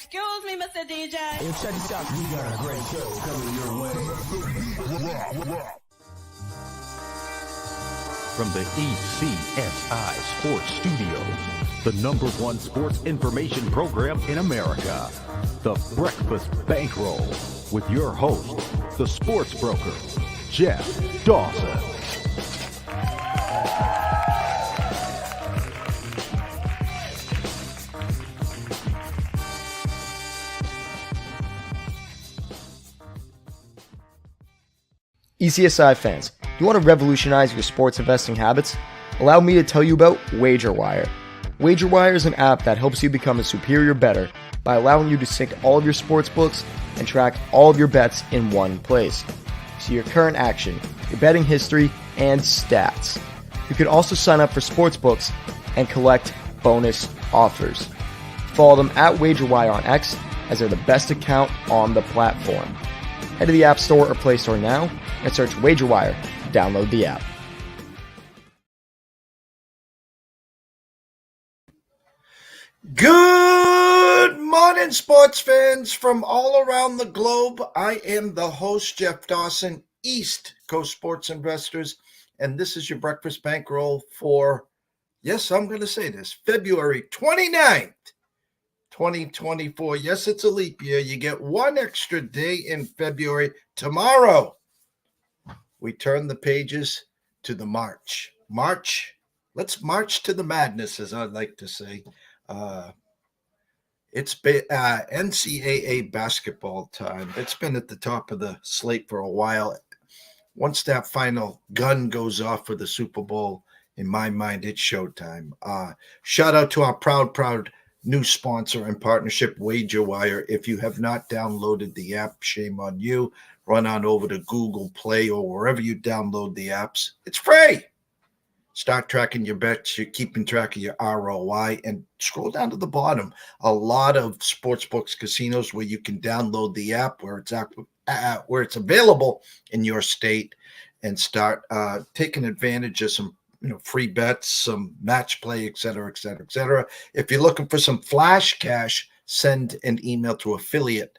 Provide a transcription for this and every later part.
Excuse me, Mr. DJ. Hey, check this out. We got a great show coming your way. From the ECSI Sports Studios, the #1 sports information program in America, the Breakfast Bankroll, with your host, the sports broker, Jeff Dawson. ECSI fans, do you want to revolutionize your sports investing habits? Allow me to tell you about WagerWire. WagerWire is an app that helps you become a superior bettor by allowing you to sync all of your sports books and track all of your bets in one place. See your current action, your betting history, and stats. You can also sign up for sports books and collect bonus offers. Follow them at WagerWire on X, as they're the best account on the platform. Head to the App Store or Play Store now and search WagerWire to download the app. Good morning, sports fans from all around the globe. I am the host, Jeff Dawson, East Coast Sports Investors, and this is your Breakfast Bankroll for, yes, I'm going to say this, February 29th, 2024. Yes, it's a leap year. You get one extra day in February. Tomorrow, we turn the pages to the March. Let's march to the madness, as I'd like to say. It's been NCAA basketball time. It's been at the top of the slate for a while. Once that final gun goes off for the Super Bowl, in my mind, it's showtime. Shout out to our proud new sponsor and partnership, WagerWire. If you have not downloaded the app, shame on you. Run on over to Google Play or wherever you download the apps. It's free. Start tracking your bets. You're keeping track of your ROI. And scroll down to the bottom. A lot of sportsbooks, casinos where you can download the app where it's available in your state and start taking advantage of some free bets, some match play, et cetera, et cetera, et cetera. If you're looking for some flash cash, send an email to affiliate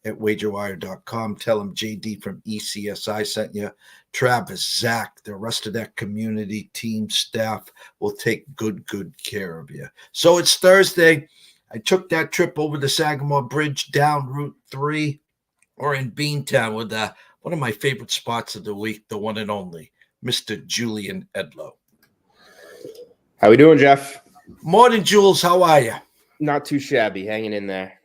at wagerwire.com. Tell them JD from ECSI sent you. Travis, Zach, the rest of that community, team, staff will take good care of you. So it's Thursday. I took that trip over the Sagamore Bridge down Route 3 or in Beantown with one of my favorite spots of the week, the one and only, Mr. Julian Edlow. How we doing, Jeff? Morning, Jules. How are you? Not too shabby, hanging in there.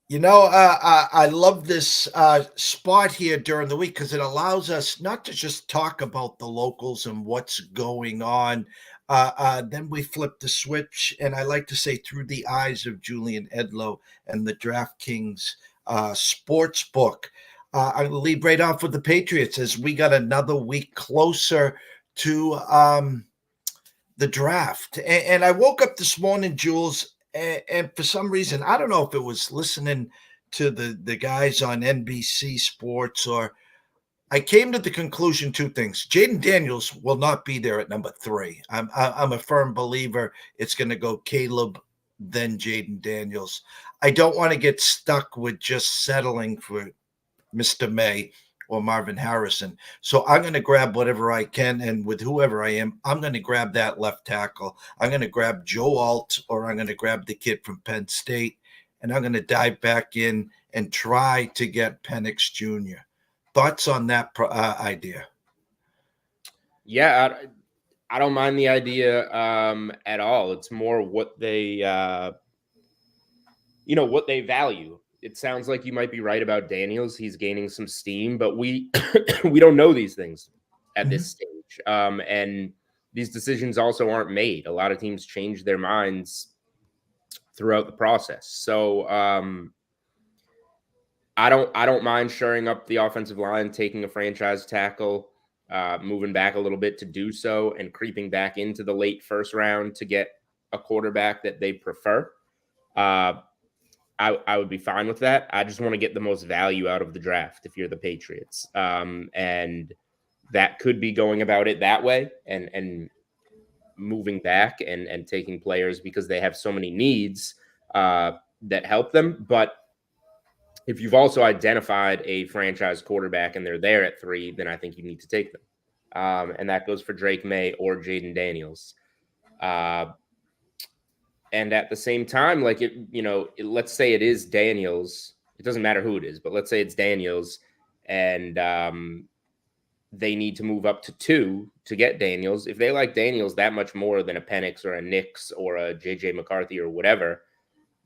I love this spot here during the week because it allows us not to just talk about the locals and what's going on. Then we flip the switch, and I like to say through the eyes of Julian Edlow and the DraftKings Sportsbook. I'm going to lead right off with the Patriots as we got another week closer to the draft. And I woke up this morning, Jules, and for some reason, I don't know if it was listening to the guys on NBC Sports or I came to the conclusion two things. Jaden Daniels will not be there at number 3. I'm a firm believer it's going to go Caleb, then Jaden Daniels. I don't want to get stuck with just settling for Mr. May or Marvin Harrison. So I'm going to grab whatever I can, and with whoever I am, I'm going to grab that left tackle. I'm going to grab Joe Alt, or I'm going to grab the kid from Penn State, and I'm going to dive back in and try to get Penix Jr. Thoughts on that idea? Yeah, I don't mind the idea at all. It's more what they, what they value. It sounds like you might be right about Daniels. He's gaining some steam, but we we don't know these things at this stage. And these decisions also aren't made. A lot of teams change their minds throughout the process. So I don't mind shoring up the offensive line, taking a franchise tackle, moving back a little bit to do so, and creeping back into the late first round to get a quarterback that they prefer. I would be fine with that. I just want to get the most value out of the draft if you're the Patriots. And that could be going about it that way and moving back and taking players because they have so many needs that help them. But if you've also identified a franchise quarterback and they're there at 3, then I think you need to take them. And that goes for Drake May or Jaden Daniels. And at the same time, like let's say it is Daniels. It doesn't matter who it is, but let's say it's Daniels, and they need to move up to 2 to get Daniels. If they like Daniels that much more than a Penix or a Nix or a JJ McCarthy or whatever,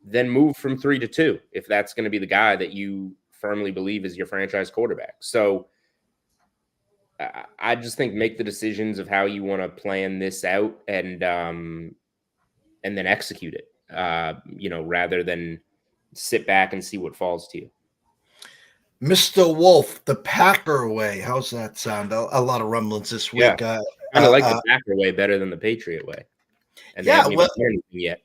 then move from 3 to 2 if that's going to be the guy that you firmly believe is your franchise quarterback. So I just think make the decisions of how you want to plan this out and then execute it, rather than sit back and see what falls to you. Mr. Wolf, the Packer way. How's that sound? A lot of rumblings this week. Yeah. I like the Packer way better than the Patriot way. And they haven't even done anything yet.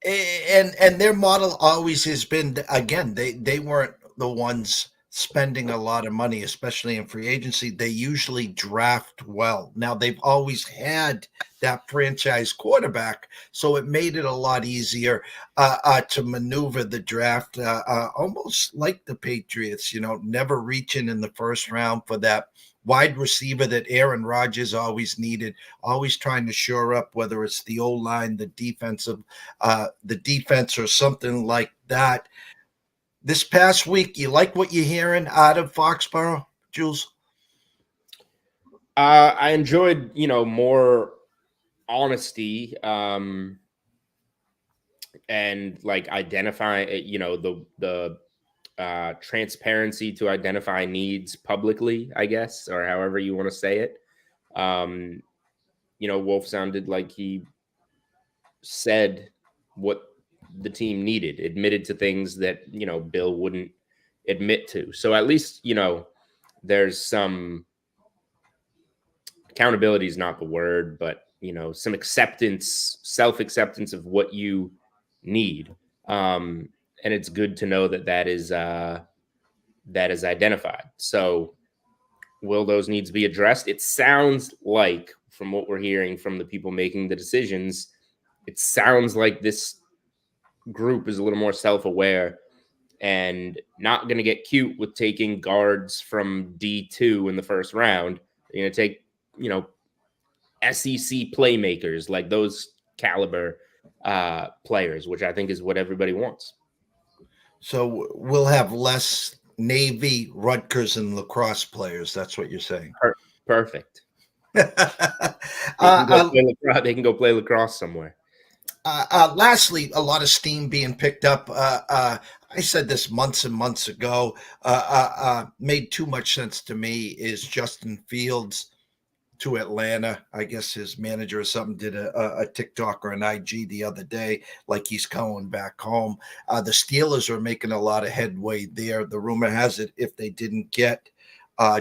And their model always has been, again, they weren't the ones spending a lot of money, especially in free agency. They usually draft well. Now, they've always had that franchise quarterback, so it made it a lot easier to maneuver the draft, almost like the Patriots, never reaching in the first round for that wide receiver that Aaron Rodgers always needed, always trying to shore up, whether it's the O-line, the defense, or something like that. This past week, you like what you're hearing out of Foxborough, Jules? I enjoyed, more honesty and like identify, the transparency to identify needs publicly, I guess, or however you want to say it. Wolf sounded like he said what the team needed, admitted to things that, Bill wouldn't admit to. So at least, there's some accountability is not the word, but, some acceptance, self-acceptance of what you need. And it's good to know that is identified. So will those needs be addressed? It sounds like, from what we're hearing from the people making the decisions, it sounds like this group is a little more self-aware and not going to get cute with taking guards from D2 in the first round. They're going to take, SEC playmakers, like those caliber players, which I think is what everybody wants. So we'll have less Navy, Rutgers, and lacrosse players. That's what you're saying. Perfect. They can go play lacrosse somewhere. Lastly, a lot of steam being picked up. I said this months and months ago. Made too much sense to me is Justin Fields to Atlanta. I guess his manager or something did a TikTok or an IG the other day, like he's going back home. The Steelers are making a lot of headway there. The rumor has it, if they didn't get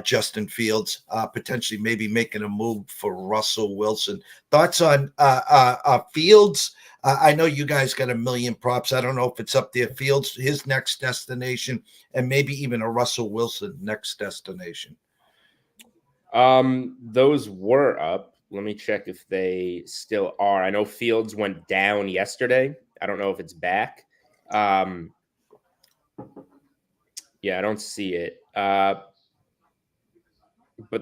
Justin Fields, potentially maybe making a move for Russell Wilson. Thoughts on Fields? I know you guys got a million props. I don't know if it's up there. Fields, his next destination, and maybe even a Russell Wilson next destination. Those were up. Let me check if they still are. I know Fields went down yesterday. I don't know if it's back. Yeah, I don't see it. But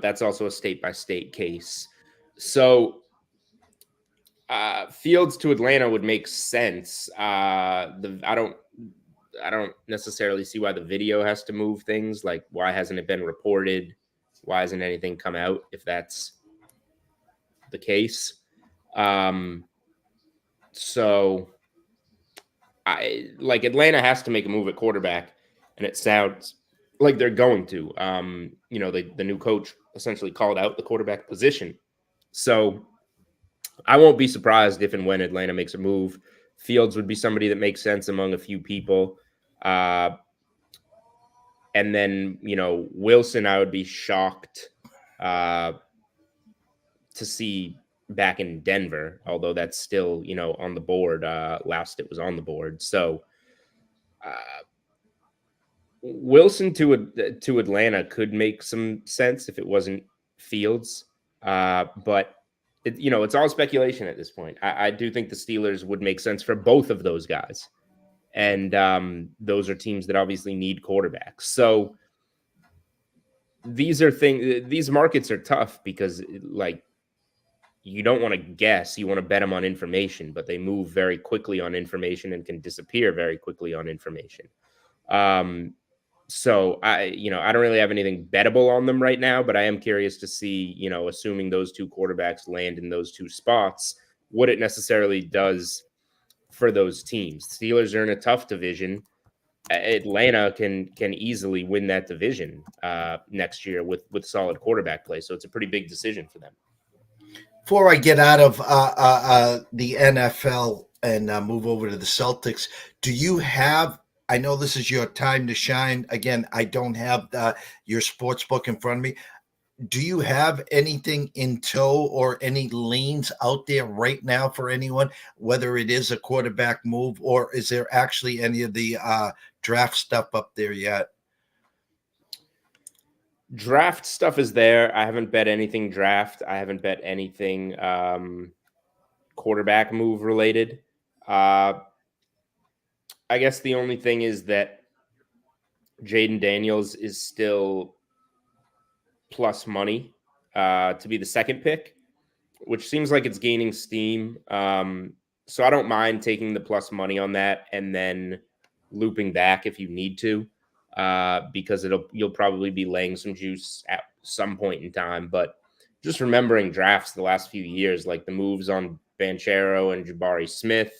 that's also a state-by-state case. So Fields to Atlanta would make sense. I don't necessarily see why the video has to move things. Like, why hasn't it been reported? Why hasn't anything come out if that's the case? So Atlanta has to make a move at quarterback, and it sounds like they're going to. The new coach essentially called out the quarterback position. So I won't be surprised if and when Atlanta makes a move. Fields would be somebody that makes sense among a few people. And then, Wilson, I would be shocked to see back in Denver, although that's still, on the board. Last it was on the board. So Wilson to Atlanta could make some sense if it wasn't Fields. But, it's all speculation at this point. I do think the Steelers would make sense for both of those guys. And those are teams that obviously need quarterbacks. So these markets are tough because like you don't want to guess, you want to bet them on information, but they move very quickly on information and can disappear very quickly on information. So I don't really have anything bettable on them right now, but I am curious to see, assuming those two quarterbacks land in those two spots, what it necessarily does for those teams. Steelers are in a tough division. Atlanta can easily win that division next year with solid quarterback play. So it's a pretty big decision for them. Before I get out of the NFL and move over to the Celtics, do you have? I know this is your time to shine. Again, I don't have your sports book in front of me. Do you have anything in tow or any leans out there right now for anyone, whether it is a quarterback move or is there actually any of the draft stuff up there yet? Draft stuff is there. I haven't bet anything draft. I haven't bet anything quarterback move related. I guess the only thing is that Jaden Daniels is still plus money to be the second pick, which seems like it's gaining steam. So I don't mind taking the plus money on that and then looping back if you need to. Because you'll probably be laying some juice at some point in time. But just remembering drafts the last few years, like the moves on Banchero and Jabari Smith,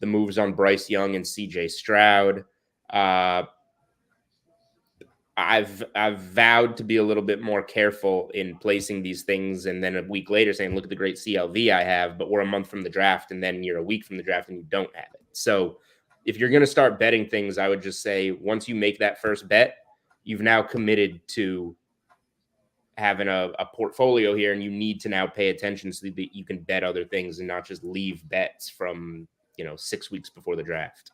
the moves on Bryce Young and CJ Stroud. I've vowed to be a little bit more careful in placing these things, and then a week later saying, look at the great CLV I have, but we're a month from the draft, and then you're a week from the draft and you don't have it. So if you're going to start betting things, I would just say once you make that first bet, you've now committed to having a portfolio here, and you need to now pay attention so that you can bet other things and not just leave bets from 6 weeks before the draft.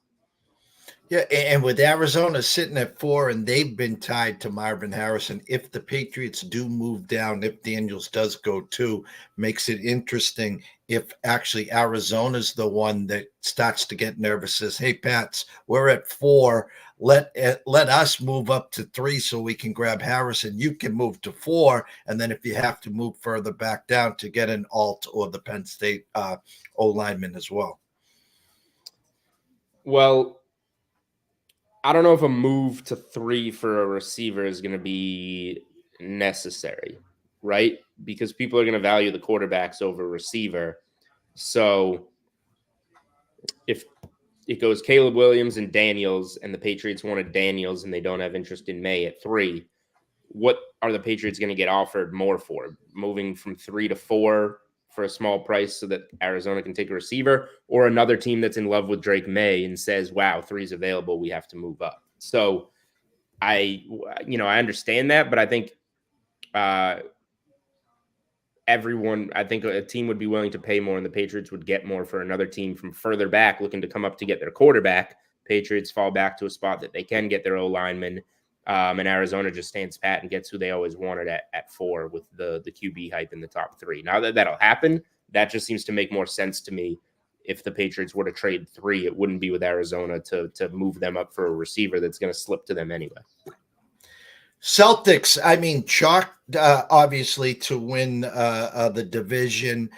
Yeah, and with Arizona sitting at 4 and they've been tied to Marvin Harrison, if the Patriots do move down, if Daniels does go 2, makes it interesting if actually Arizona's the one that starts to get nervous, says, hey, Pats, we're at 4. Let us move up to 3 so we can grab Harrison. You can move to 4, and then if you have to move further back down to get an alt or the Penn State O-lineman as well. Well, I don't know if a move to 3 for a receiver is going to be necessary, right? Because people are going to value the quarterbacks over receiver. So if it goes Caleb Williams and Daniels, and the Patriots wanted Daniels and they don't have interest in May at 3, what are the Patriots going to get offered more for? Moving from 3 to 4 for a small price so that Arizona can take a receiver, or another team that's in love with Drake May and says, wow, 3's available, we have to move up. So I understand that, but I think I think a team would be willing to pay more and the Patriots would get more for another team from further back looking to come up to get their quarterback. Patriots fall back to a spot that they can get their O-lineman. And Arizona just stands pat and gets who they always wanted at 4 with the QB hype in the top 3. Now that'll happen, that just seems to make more sense to me. If the Patriots were to trade 3, it wouldn't be with Arizona to move them up for a receiver that's going to slip to them anyway. Celtics, chalk obviously to win the division,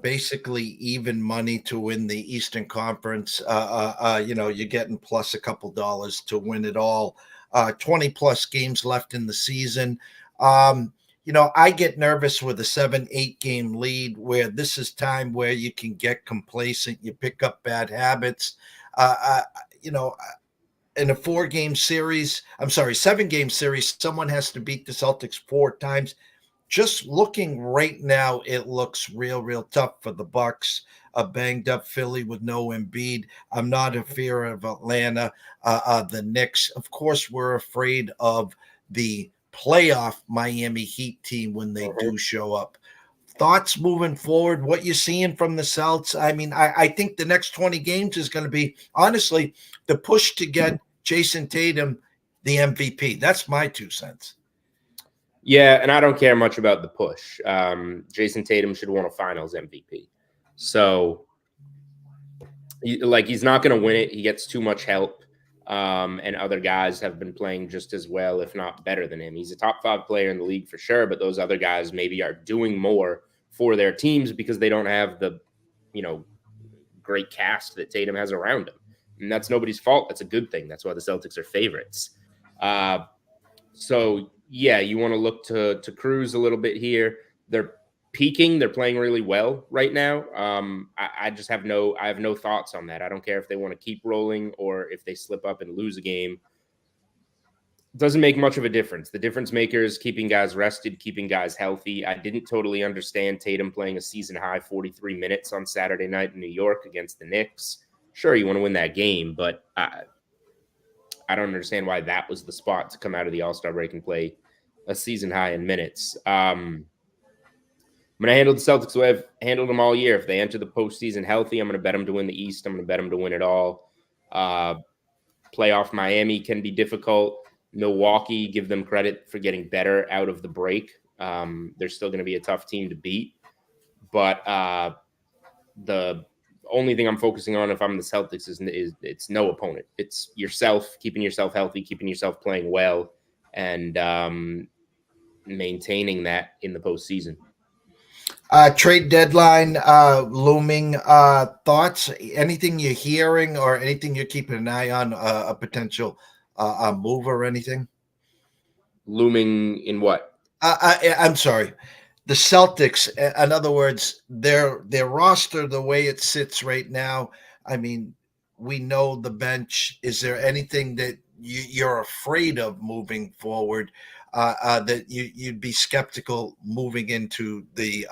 basically even money to win the Eastern Conference. You're getting plus a couple dollars to win it all. 20 plus games left in the season. I get nervous with a 7-8 game lead where this is time where you can get complacent. You pick up bad habits. In a 7-game series, someone has to beat the Celtics 4 times. Just looking right now, it looks real tough for the Bucks. A banged up Philly with no Embiid. I'm not in fear of Atlanta. The Knicks, of course, we're afraid of the playoff Miami Heat team when they do show up. Thoughts moving forward, what you're seeing from the Celts? I think the next 20 games is going to be, honestly, the push to get Jason Tatum the MVP. That's my 2 cents. Yeah, and I don't care much about the push. Jason Tatum should have won a finals MVP. So He's not going to win it. He gets too much help. And other guys have been playing just as well, if not better than him. He's a top 5 player in the league for sure, but those other guys maybe are doing more for their teams because they don't have the, great cast that Tatum has around him. And that's nobody's fault. That's a good thing. That's why the Celtics are favorites. So yeah, you want to look to cruise a little bit here. They're peaking. They're playing really well right now. I just have no thoughts on that. I don't care if they want to keep rolling or if they slip up and lose a game. Doesn't make much of a difference. The difference maker is keeping guys rested, keeping guys healthy. I didn't totally understand Tatum playing a season high 43 minutes on Saturday night in New York against the Knicks. Sure, you want to win that game, but I don't understand why that was the spot to come out of the All-Star break and play a season high in minutes. I'm going to handle the Celtics the way I've handled them all year. If they enter the postseason healthy, I'm going to bet them to win the East. I'm going to bet them to win it all. Playoff Miami can be difficult. Milwaukee, give them credit for getting better out of the break. They're still going to be a tough team to beat. But the only thing I'm focusing on if I'm the Celtics is it's no opponent. It's yourself, keeping yourself healthy, keeping yourself playing well, and maintaining that in the postseason. Trade deadline looming. Thoughts? Anything you're hearing or anything you're keeping an eye on? A potential move or anything? Looming in what? I'm sorry. The Celtics, in other words, their roster, the way it sits right now, I mean, we know the bench. Is there anything that you're afraid of moving forward that you'd be skeptical moving into the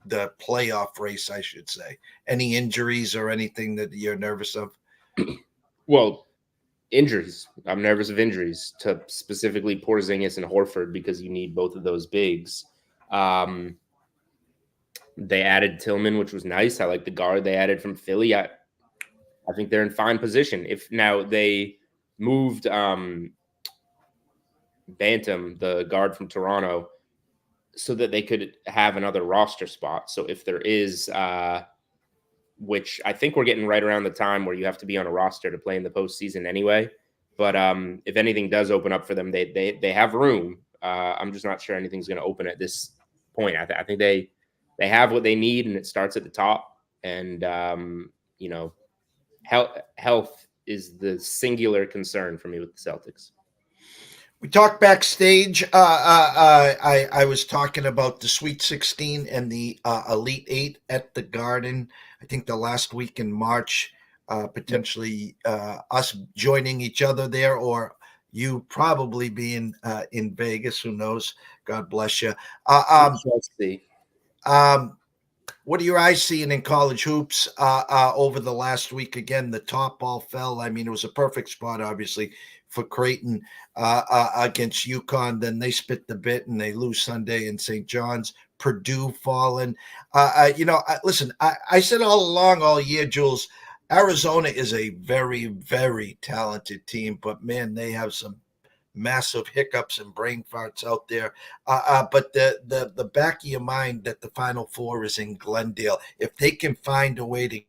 playoff race, I should say? Any injuries or anything that you're nervous of? Well, injuries. I'm nervous of injuries to specifically Porzingis and Horford because you need both of those bigs. They added Tillman, which was nice. I like the guard they added from Philly. I think they're in fine position. If now they moved Bantam, the guard from Toronto, so that they could have another roster spot. So if there is, which I think we're getting right around the time where you have to be on a roster to play in the postseason anyway. But if anything does open up for them, they have room. I'm just not sure anything's going to open at this point. I think they have what they need, and it starts at the top. And health is the singular concern for me with the Celtics. We talked backstage. I was talking about the Sweet 16 and the Elite 8 at the Garden. I think the last week in March, potentially us joining each other there, or you probably being in Vegas. Who knows? God bless you. Let's see. What are your eyes seeing in college hoops over the last week? Again, the top all fell. I mean, it was a perfect spot, obviously, for Creighton against UConn. Then they spit the bit and they lose Sunday in St. John's. Purdue fallen. Listen, I said all along, all year, Jules, Arizona is a very, very talented team, but man, they have some massive hiccups and brain farts out there. But the back of your mind that the Final Four is in Glendale. If they can find a way to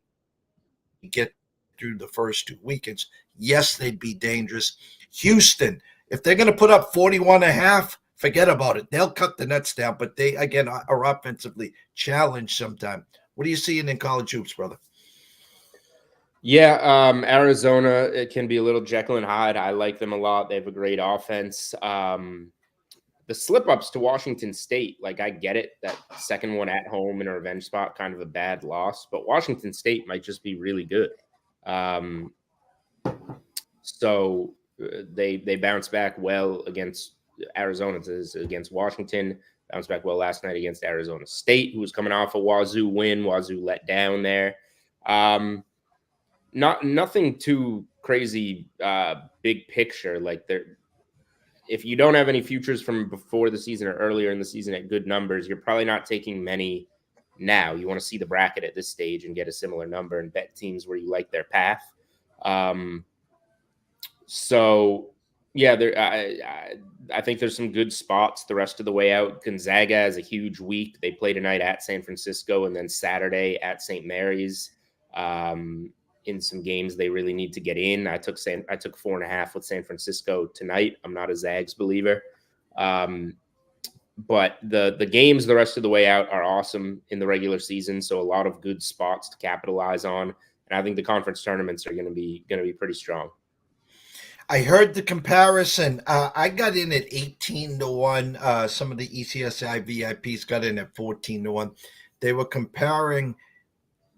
get through the first 2 weekends, yes, they'd be dangerous. Houston, if they're going to put up 41.5, forget about it. They'll cut the nets down, but they, again, are offensively challenged sometimes. What are you seeing in college hoops, brother? Yeah, Arizona, it can be a little Jekyll and Hyde. I like them a lot. They have a great offense. The slip-ups to Washington State, like, I get it. That second one at home in a revenge spot, kind of a bad loss. But Washington State might just be really good. So they bounce back well against Arizona, against Washington. Bounced back well last night against Arizona State, who was coming off a Wazoo win. Wazoo let down there. Nothing too crazy, big picture. Like, if you don't have any futures from before the season or earlier in the season at good numbers, you're probably not taking many now. You want to see the bracket at this stage and get a similar number and bet teams where you like their path. So yeah, I think there's some good spots the rest of the way out. Gonzaga has a huge week. They play tonight at San Francisco and then Saturday at St. Mary's. in some games they really need to get in. I took 4.5 with San Francisco tonight. I'm not a Zags believer. But the games the rest of the way out are awesome in the regular season, so a lot of good spots to capitalize on. And I think the conference tournaments are going to be pretty strong. I heard the comparison. I got in at 18-1. Some of the ECSI VIPs got in at 14-1. They were comparing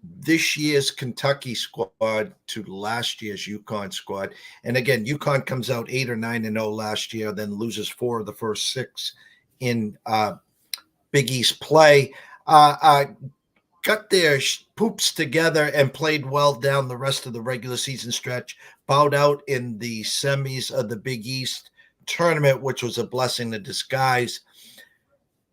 this year's Kentucky squad to last year's UConn squad. And again, UConn comes out 8 or 9-0 last year, then loses 4 of the first 6 in Big East play. Got their poops together and played well down the rest of the regular season stretch, bowed out in the semis of the Big East tournament, which was a blessing in disguise.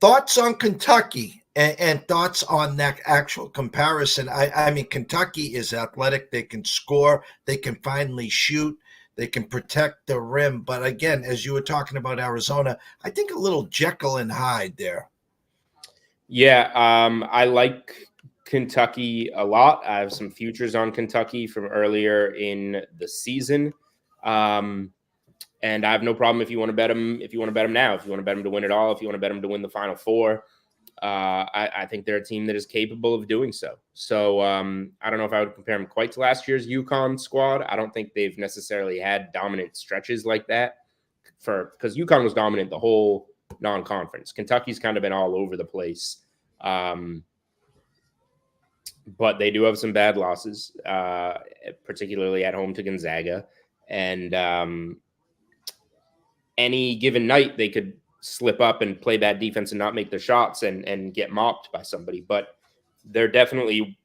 Thoughts on Kentucky and thoughts on that actual comparison? I mean, Kentucky is athletic. They can score. They can finally shoot. They can protect the rim. But again, as you were talking about Arizona, I think a little Jekyll and Hyde there. Yeah, I like Kentucky a lot. I have some futures on Kentucky from earlier in the season. And I have no problem if you want to bet them. If you want to bet them now, if you want to bet them to win it all, if you want to bet them to win the Final Four, I think they're a team that is capable of doing so. So I don't know if I would compare them quite to last year's UConn squad. I don't think they've necessarily had dominant stretches like that because UConn was dominant the whole non-conference. Kentucky's kind of been all over the place. But they do have some bad losses, particularly at home to Gonzaga. And any given night, they could slip up and play bad defense and not make their shots and get mopped by somebody. But they're definitely,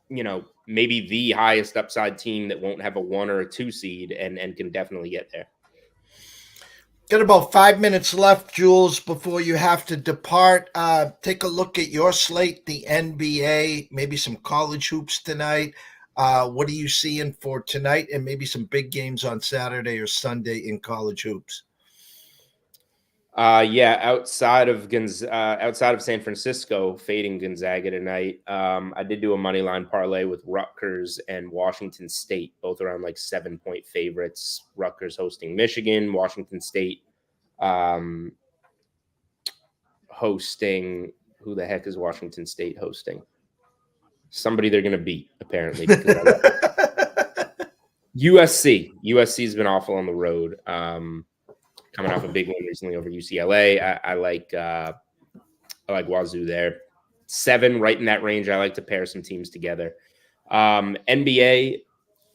maybe the highest upside team that won't have a 1 or a 2 seed and can definitely get there. Got about 5 minutes left, Jules, before you have to depart. Take a look at your slate, the NBA, maybe some college hoops tonight. What are you seeing for tonight and maybe some big games on Saturday or Sunday in college hoops? Outside of San Francisco, fading Gonzaga tonight. I did do a money line parlay with Rutgers and Washington State, both around like 7-point favorites. Rutgers hosting Michigan, Washington State hosting. Who the heck is Washington State hosting? Somebody they're going to beat, apparently. USC. USC's been awful on the road. Coming off a big win recently over UCLA. I like Wazoo there. 7, right in that range. I like to pair some teams together. NBA,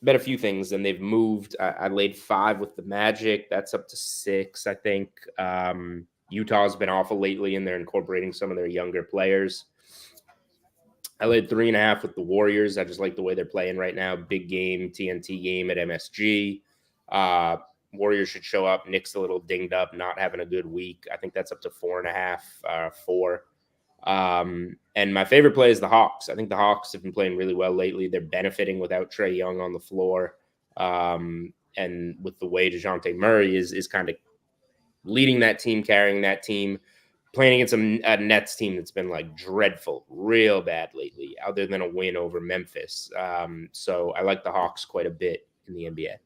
bet a few things, and they've moved. I laid 5 with the Magic. That's up to 6, I think. Utah's been awful lately, and they're incorporating some of their younger players. I laid 3.5 with the Warriors. I just like the way they're playing right now. Big game, TNT game at MSG. Warriors should show up. Nick's a little dinged up, not having a good week. I think that's up to 4.5, 4. And my favorite play is the Hawks. I think the Hawks have been playing really well lately. They're benefiting without Trae Young on the floor. And with the way DeJounte Murray is kind of leading that team, carrying that team, playing against a Nets team that's been like dreadful, real bad lately, other than a win over Memphis. So I like the Hawks quite a bit in the NBA.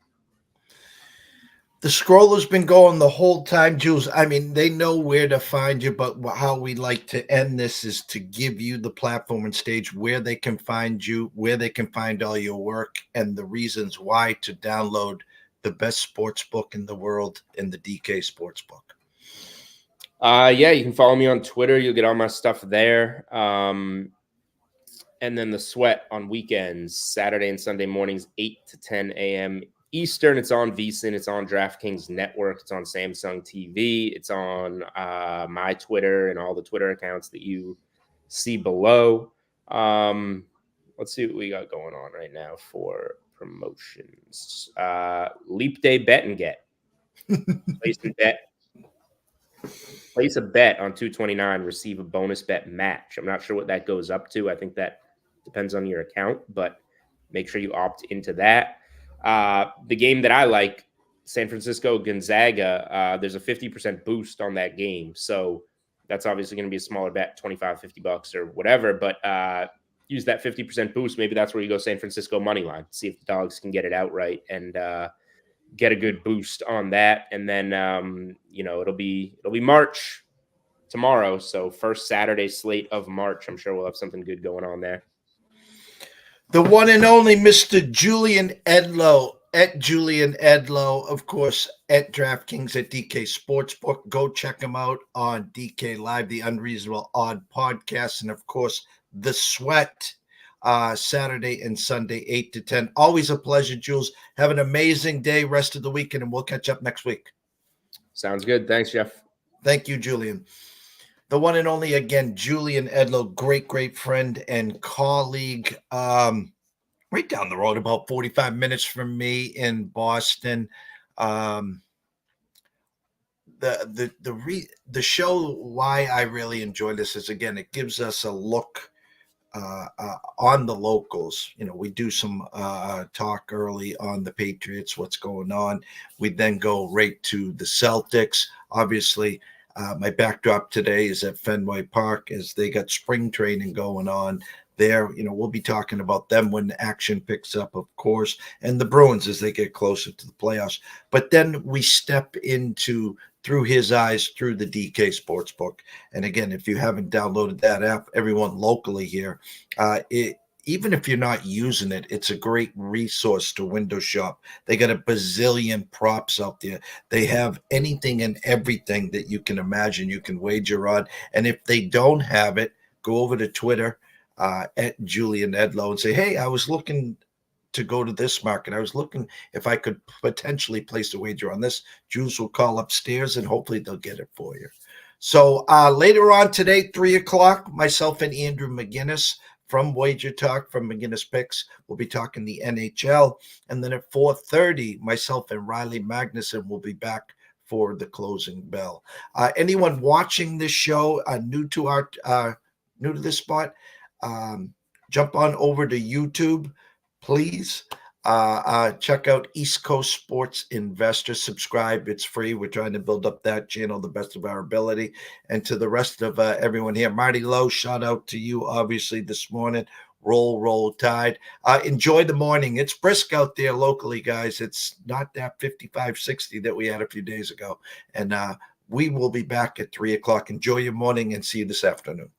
The scroller's been going the whole time, Jules. I mean, they know where to find you, but how we like to end this is to give you the platform and stage where they can find you, where they can find all your work, and the reasons why to download the best sports book in the world in the DK SportsBook. You can follow me on Twitter. You'll get all my stuff there. And then the Sweat on weekends, Saturday and Sunday mornings, 8 to 10 a.m. Eastern. It's on VSiN. It's on DraftKings Network. It's on Samsung TV. It's on my Twitter and all the Twitter accounts that you see below. Let's see what we got going on right now for promotions. Leap Day Bet and Get. Place a bet on 229, receive a bonus bet match. I'm not sure what that goes up to. I think that depends on your account, but make sure you opt into that. The game that I like, San Francisco Gonzaga, there's a 50% boost on that game. So that's obviously going to be a smaller bet, $25, $50 or whatever. But use that 50% boost. Maybe that's where you go San Francisco money line, see if the dogs can get it outright and get a good boost on that. And then, it'll be March tomorrow. So first Saturday slate of March. I'm sure we'll have something good going on there. The one and only Mr. Julian Edlow, at Julian Edlow, of course, at DraftKings, at DK SportsBook. Go check him out on DK Live, the Unreasonable Odd podcast, and of course, The Sweat, Saturday and Sunday, 8 to 10. Always a pleasure, Jules. Have an amazing day, rest of the weekend, and we'll catch up next week. Sounds good. Thanks, Jeff. Thank you, Julian. The one and only, again, Julian Edlow, great friend and colleague, right down the road, about 45 minutes from me in Boston. The show, why I really enjoy this is, again, it gives us a look on the locals. We do some talk early on the Patriots, what's going on. We then go right to the Celtics. Obviously, my backdrop today is at Fenway Park as they got spring training going on there. We'll be talking about them when the action picks up, of course, and the Bruins as they get closer to the playoffs. But then we step into, through his eyes, through the DK Sportsbook. And again, if you haven't downloaded that app, everyone locally here, even if you're not using it, it's a great resource to window shop. They got a bazillion props out there. They have anything and everything that you can imagine you can wager on. And if they don't have it, go over to Twitter at Julian Edlow and say, hey, I was looking to go to this market. I was looking if I could potentially place a wager on this. Jules will call upstairs and hopefully they'll get it for you. So later on today, 3 o'clock, myself and Andrew McGinnis from Wager Talk, from McGinnis Picks, we'll be talking the NHL. And then at 4:30, myself and Riley Magnuson will be back for the closing bell. Anyone watching this show new to this spot, jump on over to YouTube, please. Check out East Coast Sports Investor. Subscribe. It's free. We're trying to build up that channel the best of our ability. And to the rest of everyone here, Marty Lowe, shout out to you, obviously, this morning. Roll Tide. Enjoy the morning. It's brisk out there locally, guys. It's not that 55, 60 that we had a few days ago. And we will be back at 3 o'clock. Enjoy your morning and see you this afternoon.